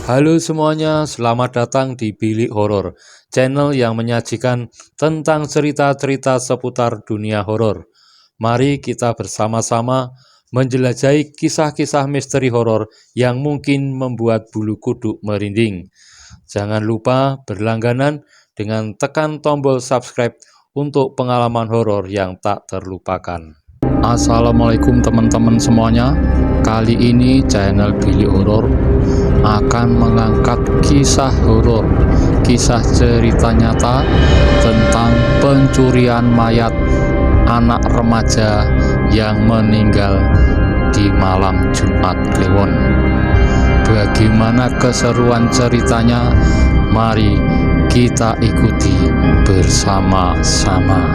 Halo semuanya, selamat datang di Bilik Horor, channel yang menyajikan tentang cerita-cerita seputar dunia horor. Mari kita bersama-sama menjelajahi kisah-kisah misteri horor yang mungkin membuat bulu kuduk merinding. Jangan lupa berlangganan dengan tekan tombol subscribe untuk pengalaman horor yang tak terlupakan. Assalamualaikum teman-teman semuanya. Kali ini channel Bilik Horor akan mengangkat kisah horor, kisah cerita nyata tentang pencurian mayat anak remaja yang meninggal di malam Jumat Kliwon. Bagaimana keseruan ceritanya? Mari kita ikuti bersama-sama.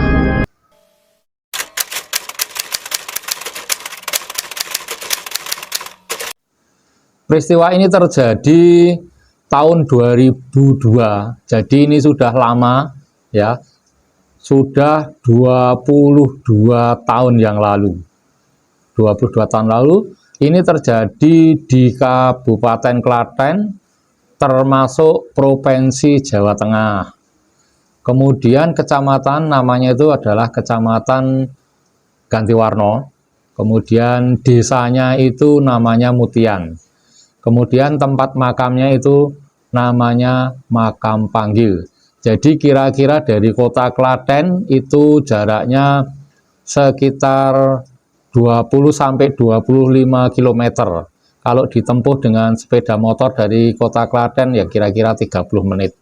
Peristiwa ini terjadi tahun 2002, jadi ini sudah lama ya, sudah 22 tahun yang lalu. 22 tahun lalu ini terjadi di Kabupaten Klaten, termasuk Provinsi Jawa Tengah. Kemudian kecamatan namanya itu adalah Kecamatan Gantiwarno. Kemudian desanya itu namanya Mutian. Kemudian tempat makamnya itu namanya Makam Panggil. Jadi kira-kira dari kota Klaten itu jaraknya sekitar 20-25 km. Kalau ditempuh dengan sepeda motor dari kota Klaten ya kira-kira 30 menit.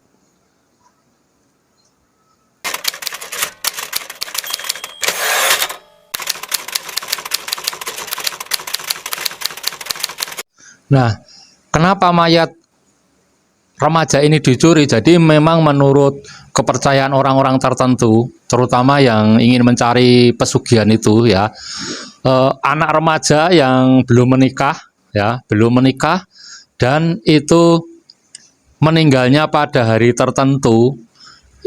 Nah, kenapa mayat remaja ini dicuri? Jadi memang menurut kepercayaan orang-orang tertentu, terutama yang ingin mencari pesugihan itu ya, anak remaja yang belum menikah dan itu meninggalnya pada hari tertentu,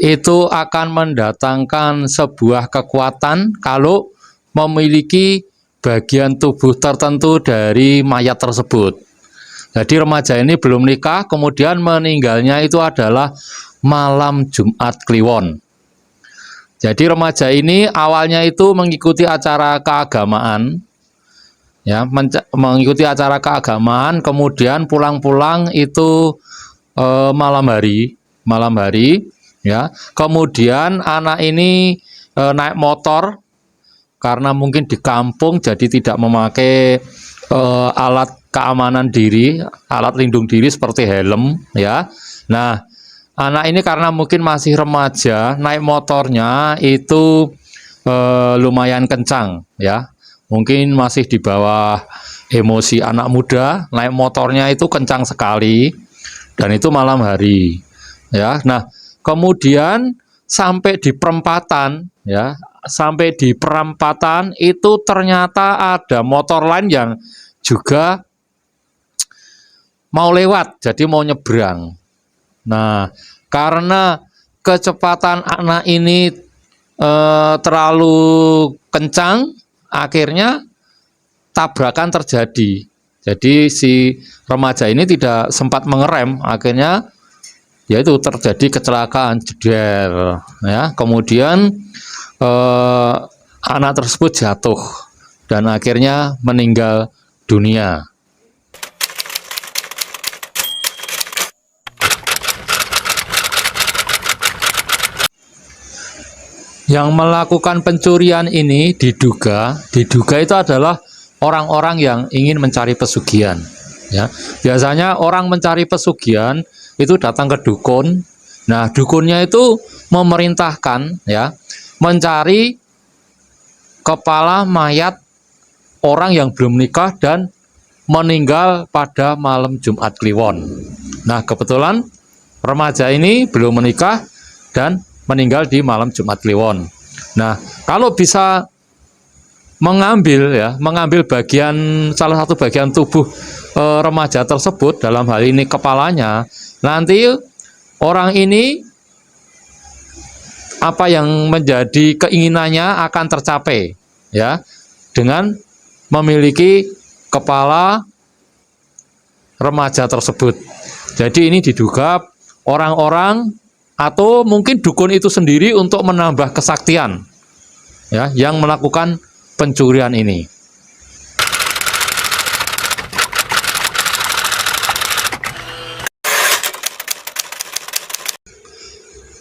itu akan mendatangkan sebuah kekuatan kalau memiliki bagian tubuh tertentu dari mayat tersebut. Jadi remaja ini belum nikah, kemudian meninggalnya itu adalah malam Jumat Kliwon. Jadi remaja ini awalnya itu mengikuti acara keagamaan, ya, mengikuti acara keagamaan, kemudian pulang-pulang itu malam hari, ya. Kemudian anak ini naik motor karena mungkin di kampung, jadi tidak memakai alat keamanan diri, alat lindung diri seperti helm ya. Nah, anak ini karena mungkin masih remaja, naik motornya itu lumayan kencang ya. Mungkin masih di bawah emosi anak muda, naik motornya itu kencang sekali dan itu malam hari ya. Nah, kemudian sampai di perempatan ya, sampai di perempatan itu ternyata ada motor lain yang juga mau lewat, jadi mau nyebrang. Nah, karena kecepatan anak ini terlalu kencang, akhirnya tabrakan terjadi. Jadi si remaja ini tidak sempat mengerem, akhirnya yaitu terjadi kecelakaan, jeder. Ya, kemudian anak tersebut jatuh dan akhirnya meninggal dunia. Yang melakukan pencurian ini diduga itu adalah orang-orang yang ingin mencari pesugihan. Ya, biasanya orang mencari pesugihan itu datang ke dukun. Nah, dukunnya itu memerintahkan ya mencari kepala mayat orang yang belum nikah dan meninggal pada malam Jumat Kliwon. Nah, kebetulan remaja ini belum menikah dan meninggal di malam Jumat Kliwon. Nah, kalau bisa mengambil bagian, salah satu bagian tubuh remaja tersebut, dalam hal ini kepalanya, nanti orang ini apa yang menjadi keinginannya akan tercapai ya, dengan memiliki kepala remaja tersebut. Jadi ini diduga orang-orang atau mungkin dukun itu sendiri untuk menambah kesaktian, ya, yang melakukan pencurian ini.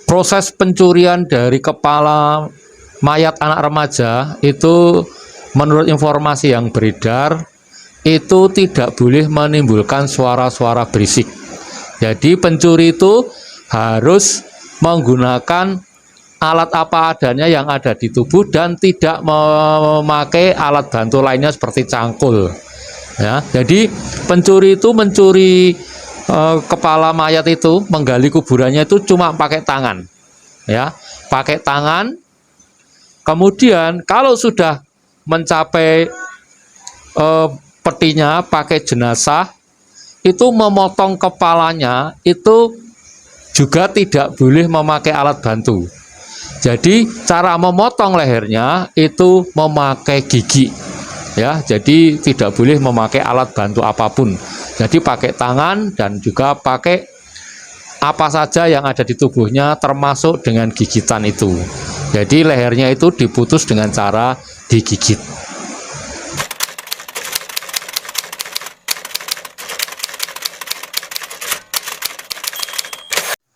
Proses pencurian dari kepala mayat anak remaja itu menurut informasi yang beredar itu tidak boleh menimbulkan suara-suara berisik. Jadi pencuri itu harus menggunakan alat apa adanya yang ada di tubuh dan tidak memakai alat bantu lainnya seperti cangkul. Ya, jadi pencuri itu mencuri kepala mayat itu, menggali kuburannya itu cuma pakai tangan. Ya, pakai tangan. Kemudian kalau sudah mencapai petinya pakai jenazah, itu memotong kepalanya itu juga tidak boleh memakai alat bantu. Jadi cara memotong lehernya itu memakai gigi, ya. Jadi tidak boleh memakai alat bantu apapun. Jadi pakai tangan dan juga pakai apa saja yang ada di tubuhnya termasuk dengan gigitan itu. Jadi lehernya itu diputus dengan cara digigit.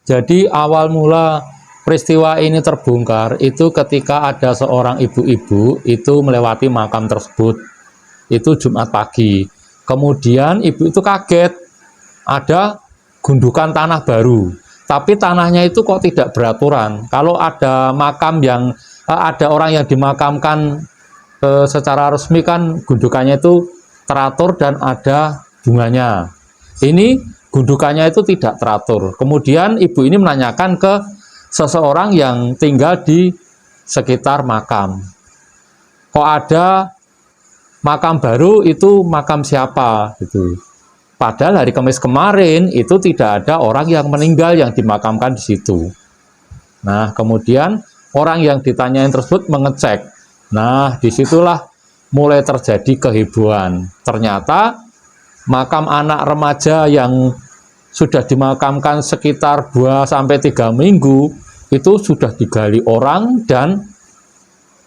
Jadi awal mula peristiwa ini terbongkar itu ketika ada seorang ibu-ibu itu melewati makam tersebut. Itu Jumat pagi. Kemudian ibu itu kaget ada gundukan tanah baru. Tapi tanahnya itu kok tidak beraturan. Kalau ada makam yang ada orang yang dimakamkan secara resmi kan gundukannya itu teratur dan ada bunganya. Ini gundukannya itu tidak teratur. Kemudian ibu ini menanyakan ke seseorang yang tinggal di sekitar makam. Kok ada makam baru, itu makam siapa? Gitu. Padahal hari Kamis kemarin itu tidak ada orang yang meninggal yang dimakamkan di situ. Nah, kemudian orang yang ditanyain tersebut mengecek. Nah, disitulah mulai terjadi kehebohan. Ternyata makam anak remaja yang sudah dimakamkan sekitar 2-3 minggu itu sudah digali orang dan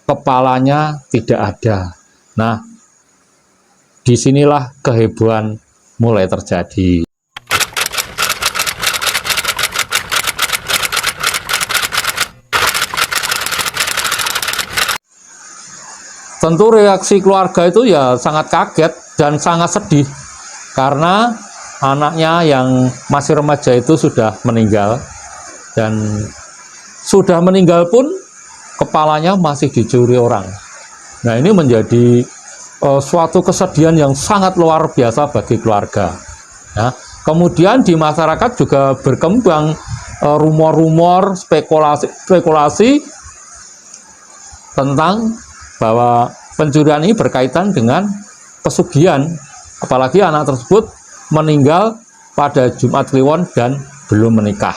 kepalanya tidak ada. Nah, disinilah kehebohan mulai terjadi. Tentu reaksi keluarga itu ya sangat kaget dan sangat sedih karena anaknya yang masih remaja itu sudah meninggal, dan sudah meninggal pun kepalanya masih dicuri orang. Nah, ini menjadi suatu kesedihan yang sangat luar biasa bagi keluarga. Ya. Kemudian di masyarakat juga berkembang rumor-rumor, spekulasi tentang bahwa pencurian ini berkaitan dengan pesugihan, apalagi anak tersebut meninggal pada Jumat Kliwon dan belum menikah.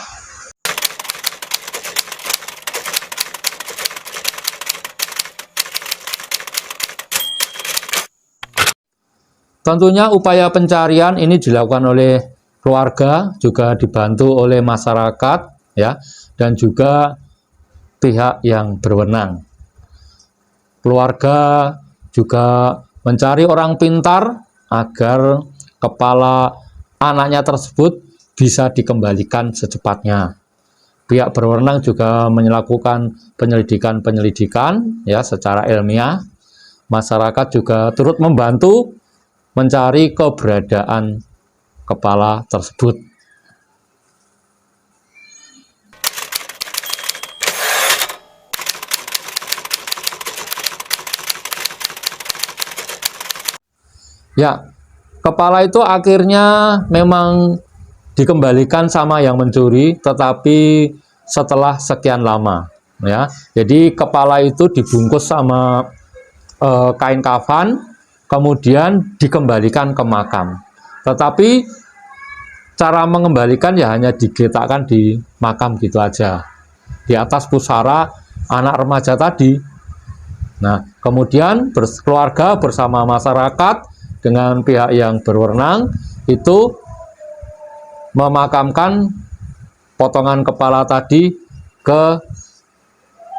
Tentunya upaya pencarian ini dilakukan oleh keluarga, juga dibantu oleh masyarakat, ya, dan juga pihak yang berwenang. Keluarga juga mencari orang pintar agar kepala anaknya tersebut bisa dikembalikan secepatnya. Pihak berwenang juga melakukan penyelidikan ya secara ilmiah. Masyarakat juga turut membantu mencari keberadaan kepala tersebut. Ya, kepala itu akhirnya memang dikembalikan sama yang mencuri, tetapi setelah sekian lama, ya. Jadi kepala itu dibungkus sama kain kafan, kemudian dikembalikan ke makam. Tetapi cara mengembalikan ya hanya diletakkan di makam gitu aja, di atas pusara anak remaja tadi. Nah, kemudian keluarga bersama masyarakat dengan pihak yang berwenang itu memakamkan potongan kepala tadi ke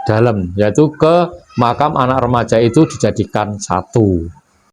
dalam, yaitu ke makam anak remaja itu dijadikan satu.